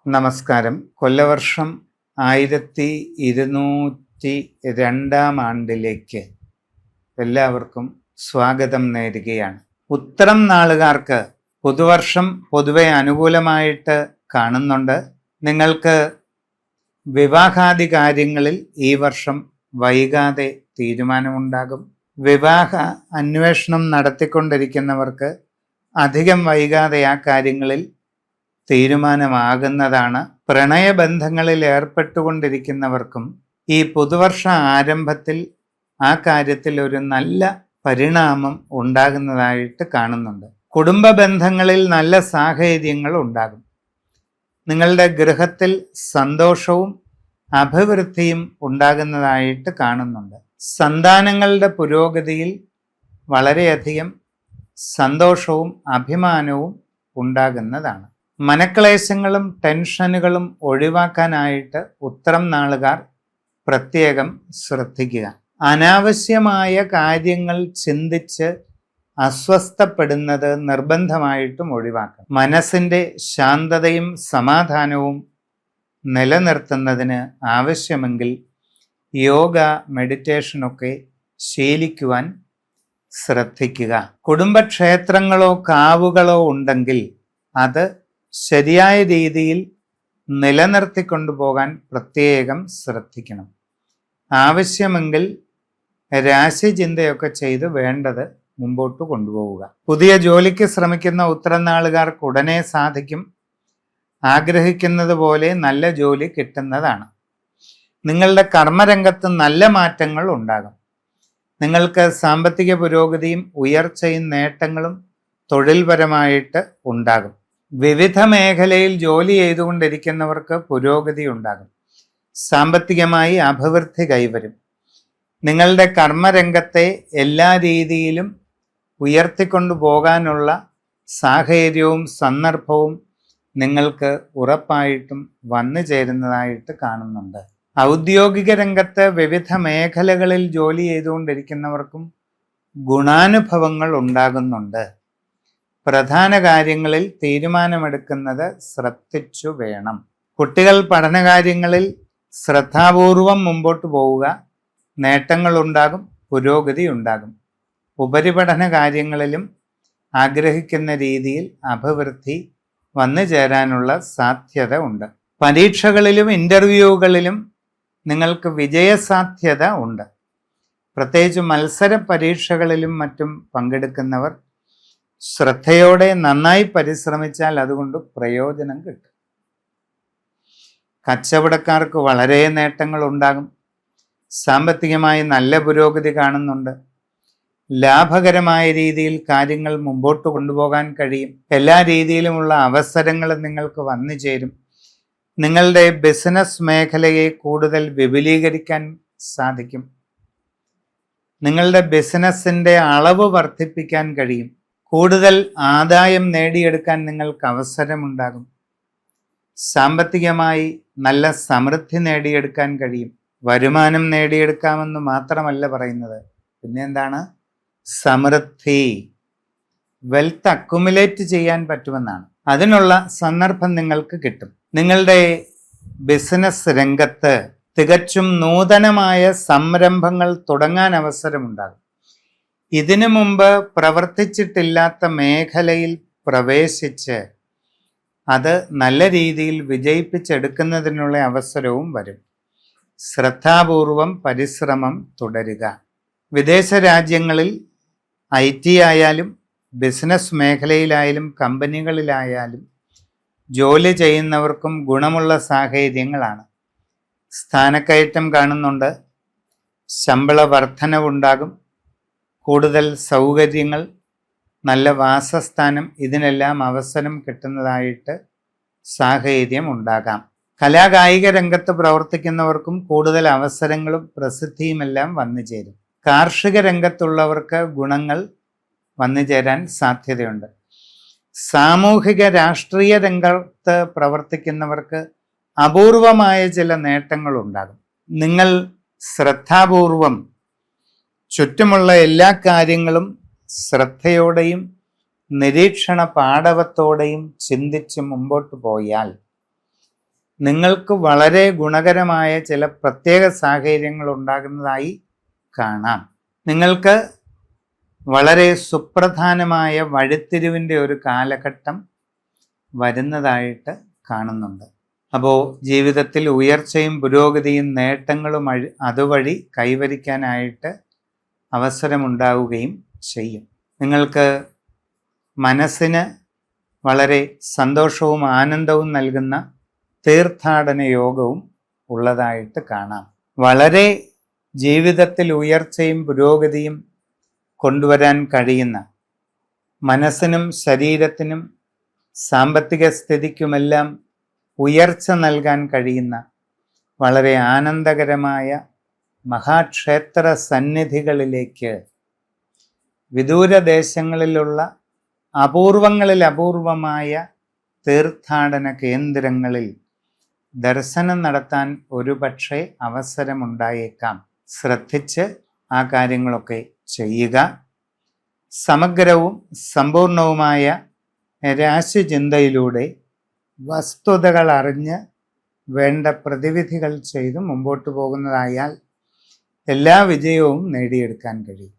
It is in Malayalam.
നമസ്കാരം. കൊല്ലവർഷം 1202 ആണ്ടിലേക്ക് എല്ലാവർക്കും സ്വാഗതം നേരുകയാണ്. ഉത്തരം നാളുകാർക്ക് പുതുവർഷം പൊതുവെ അനുകൂലമായിട്ട് കാണുന്നുണ്ട്. നിങ്ങൾക്ക് വിവാഹാദി കാര്യങ്ങളിൽ ഈ വർഷം വൈകാതെ തീരുമാനമുണ്ടാകും. വിവാഹ അന്വേഷണം നടത്തിക്കൊണ്ടിരിക്കുന്നവർക്ക് അധികം വൈകാതെ ആ കാര്യങ്ങളിൽ തീരുമാനമാകുന്നതാണ്. പ്രണയബന്ധങ്ങളിൽ ഏർപ്പെട്ടുകൊണ്ടിരിക്കുന്നവർക്കും ഈ പുതുവർഷ ആരംഭത്തിൽ ആ കാര്യത്തിൽ ഒരു നല്ല പരിണാമം ഉണ്ടാകുന്നതായിട്ട് കാണുന്നുണ്ട്. കുടുംബ ബന്ധങ്ങളിൽ നല്ല സാഹചര്യങ്ങൾ ഉണ്ടാകും. നിങ്ങളുടെ ഗൃഹത്തിൽ സന്തോഷവും അഭിവൃദ്ധിയും ഉണ്ടാകുന്നതായിട്ട് കാണുന്നുണ്ട്. സന്താനങ്ങളുടെ പുരോഗതിയിൽ വളരെയധികം സന്തോഷവും അഭിമാനവും ഉണ്ടാകുന്നതാണ്. മനക്ലേശങ്ങളും ടെൻഷനുകളും ഒഴിവാക്കാനായിട്ട് ഉത്തരം നാളുകാർ പ്രത്യേകം ശ്രദ്ധിക്കുക. അനാവശ്യമായ കാര്യങ്ങൾ ചിന്തിച്ച് അസ്വസ്ഥപ്പെടുന്നത് നിർബന്ധമായിട്ടും ഒഴിവാക്കണം. മനസ്സിൻ്റെ ശാന്തതയും സമാധാനവും നിലനിർത്തുന്നതിന് ആവശ്യമെങ്കിൽ യോഗ, മെഡിറ്റേഷനൊക്കെ ശീലിക്കുവാൻ ശ്രദ്ധിക്കുക. കുടുംബക്ഷേത്രങ്ങളോ കാവുകളോ ഉണ്ടെങ്കിൽ അത് ശരിയായ രീതിയിൽ നിലനിർത്തിക്കൊണ്ടുപോകാൻ പ്രത്യേകം ശ്രദ്ധിക്കണം. ആവശ്യമെങ്കിൽ രാശിചിന്തയൊക്കെ ചെയ്ത് വേണ്ടത് മുമ്പോട്ട് കൊണ്ടുപോവുക. പുതിയ ജോലിക്ക് ശ്രമിക്കുന്ന ഉത്തരം നാളുകാർക്ക് ഉടനെ സാധിക്കും. ആഗ്രഹിക്കുന്നത് പോലെ നല്ല ജോലി കിട്ടുന്നതാണ്. നിങ്ങളുടെ കർമ്മരംഗത്ത് നല്ല മാറ്റങ്ങൾ ഉണ്ടാകും. നിങ്ങൾക്ക് സാമ്പത്തിക പുരോഗതിയും ഉയർച്ചയും നേട്ടങ്ങളും തൊഴിൽപരമായിട്ട് ഉണ്ടാകും. വിവിധ മേഖലയിൽ ജോലി ചെയ്തുകൊണ്ടിരിക്കുന്നവർക്ക് പുരോഗതി ഉണ്ടാകും. സാമ്പത്തികമായി അഭിവൃദ്ധി കൈവരും. നിങ്ങളുടെ കർമ്മരംഗത്തെ എല്ലാ രീതിയിലും ഉയർത്തിക്കൊണ്ടു പോകാനുള്ള സാഹചര്യവും സന്ദർഭവും നിങ്ങൾക്ക് ഉറപ്പായിട്ടും വന്നു ചേരുന്നതായിട്ട് കാണുന്നുണ്ട്. ഔദ്യോഗിക രംഗത്ത് വിവിധ മേഖലകളിൽ ജോലി ചെയ്തുകൊണ്ടിരിക്കുന്നവർക്കും ഗുണാനുഭവങ്ങൾ ഉണ്ടാകുന്നുണ്ട്. പ്രധാന കാര്യങ്ങളിൽ തീരുമാനമെടുക്കുന്നത് ശ്രദ്ധിച്ചു വേണം. കുട്ടികൾ പഠനകാര്യങ്ങളിൽ ശ്രദ്ധാപൂർവം മുമ്പോട്ട് പോവുക. നേട്ടങ്ങളുണ്ടാകും, പുരോഗതി ഉണ്ടാകും. ഉപരിപഠന കാര്യങ്ങളിലും ആഗ്രഹിക്കുന്ന രീതിയിൽ അഭിവൃദ്ധി വന്നു ചേരാനുള്ള സാധ്യത ഉണ്ട്. പരീക്ഷകളിലും ഇൻ്റർവ്യൂകളിലും നിങ്ങൾക്ക് വിജയസാധ്യത ഉണ്ട്. പ്രത്യേകിച്ച് മത്സര പരീക്ഷകളിലും മറ്റും പങ്കെടുക്കുന്നവർ ശ്രദ്ധയോടെ നന്നായി പരിശ്രമിച്ചാൽ അതുകൊണ്ട് പ്രയോജനം കിട്ടും. കച്ചവടക്കാർക്ക് വളരെ നേട്ടങ്ങൾ ഉണ്ടാകും. സാമ്പത്തികമായി നല്ല പുരോഗതി കാണുന്നുണ്ട്. ലാഭകരമായ രീതിയിൽ കാര്യങ്ങൾ മുമ്പോട്ട് കൊണ്ടുപോകാൻ കഴിയും. എല്ലാ രീതിയിലുമുള്ള അവസരങ്ങളും നിങ്ങൾക്ക് വന്നു ചേരും. നിങ്ങളുടെ ബിസിനസ് മേഖലയെ കൂടുതൽ വിപുലീകരിക്കാൻ സാധിക്കും. നിങ്ങളുടെ ബിസിനസ്സിൻ്റെ അളവ് വർദ്ധിപ്പിക്കാൻ കഴിയും. കൂടുതൽ ആദായം നേടിയെടുക്കാൻ നിങ്ങൾക്ക് അവസരമുണ്ടാകും. സാമ്പത്തികമായി നല്ല സമൃദ്ധി നേടിയെടുക്കാൻ കഴിയും. വരുമാനം നേടിയെടുക്കാമെന്ന് മാത്രമല്ല പറയുന്നത്, പിന്നെ എന്താണ്? സമൃദ്ധി, വെൽത്ത് അക്യുമുലേറ്റ് ചെയ്യാൻ പറ്റുമെന്നാണ്. അതിനുള്ള സന്ദർഭം നിങ്ങൾക്ക് കിട്ടും. നിങ്ങളുടെ ബിസിനസ് രംഗത്ത് തികച്ചും നൂതനമായ സംരംഭങ്ങൾ തുടങ്ങാൻ അവസരമുണ്ടാകും. ഇതിനു മുമ്പ് പ്രവർത്തിച്ചിട്ടില്ലാത്ത മേഖലയിൽ പ്രവേശിച്ച് അത് നല്ല രീതിയിൽ വിജയിപ്പിച്ചെടുക്കുന്നതിനുള്ള അവസരവും വരും. ശ്രദ്ധാപൂർവം പരിശ്രമം തുടരുക. വിദേശ രാജ്യങ്ങളിൽ IT ആയാലും ബിസിനസ് മേഖലയിലായാലും കമ്പനികളിലായാലും ജോലി ചെയ്യുന്നവർക്കും ഗുണമുള്ള സാഹചര്യങ്ങളാണ്. സ്ഥാനക്കയറ്റം കാണുന്നുണ്ട്. ശമ്പള വർധനവുണ്ടാകും. കൂടുതൽ സൗകര്യങ്ങൾ, നല്ല വാസസ്ഥാനം, ഇതിനെല്ലാം അവസരം കിട്ടുന്നതായിട്ട് സാഹചര്യം ഉണ്ടാകാം. കലാകായിക രംഗത്ത് പ്രവർത്തിക്കുന്നവർക്കും കൂടുതൽ അവസരങ്ങളും പ്രസിദ്ധിയുമെല്ലാം വന്നു ചേരും. കാർഷിക രംഗത്തുള്ളവർക്ക് ഗുണങ്ങൾ വന്നു ചേരാൻ സാധ്യതയുണ്ട്. സാമൂഹിക രാഷ്ട്രീയ രംഗത്ത് പ്രവർത്തിക്കുന്നവർക്ക് അപൂർവമായ ചില നേട്ടങ്ങൾ ഉണ്ടാകും. നിങ്ങൾ ശ്രദ്ധാപൂർവം ചുറ്റുമുള്ള എല്ലാ കാര്യങ്ങളും നിങ്ങൾക്ക് വളരെ ഗുണകരമായ ചില പ്രത്യേക സാഹചര്യങ്ങൾ ഉണ്ടാകുന്നതായി കാണാം. നിങ്ങൾക്ക് വളരെ സുപ്രധാനമായ വഴിത്തിരിവിൻ്റെ ഒരു കാലഘട്ടം വരുന്നതായിട്ട് കാണുന്നുണ്ട്. അപ്പോൾ ജീവിതത്തിൽ ഉയർച്ചയും പുരോഗതിയും നേട്ടങ്ങളും അതുവഴി കൈവരിക്കാനായിട്ട് അവസരമുണ്ടാവുകയും ചെയ്യും. നിങ്ങൾക്ക് മനസ്സിന് വളരെ സന്തോഷവും ആനന്ദവും നൽകുന്ന തീർത്ഥാടന യോഗവും ഉള്ളതായിട്ട് കാണാം. വളരെ ജീവിതത്തിൽ ഉയർച്ചയും പുരോഗതിയും കൊണ്ടുവരാൻ കഴിയുന്ന, മനസ്സിനും ശരീരത്തിനും സാമ്പത്തിക സ്ഥിതിക്കുമെല്ലാം ഉയർച്ച നൽകാൻ കഴിയുന്ന വളരെ ആനന്ദകരമായ മഹാക്ഷേത്ര സന്നിധികളിലേക്ക്, വിദൂരദേശങ്ങളിലുള്ള അപൂർവങ്ങളിൽ അപൂർവമായ തീർത്ഥാടന കേന്ദ്രങ്ങളിൽ ദർശനം നടത്താൻ ഒരുപക്ഷെ അവസരമുണ്ടായേക്കാം. ശ്രദ്ധിച്ച് ആ കാര്യങ്ങളൊക്കെ ചെയ്യുക. സമഗ്രവും സമ്പൂർണവുമായ രാശിചിന്തയിലൂടെ വസ്തുതകൾ അറിഞ്ഞ് വേണ്ട പ്രതിവിധികൾ ചെയ്ത് മുമ്പോട്ട് പോകുന്നതായാൽ എല്ലാ വിജയവും നേടിയെടുക്കാൻ കഴിയും.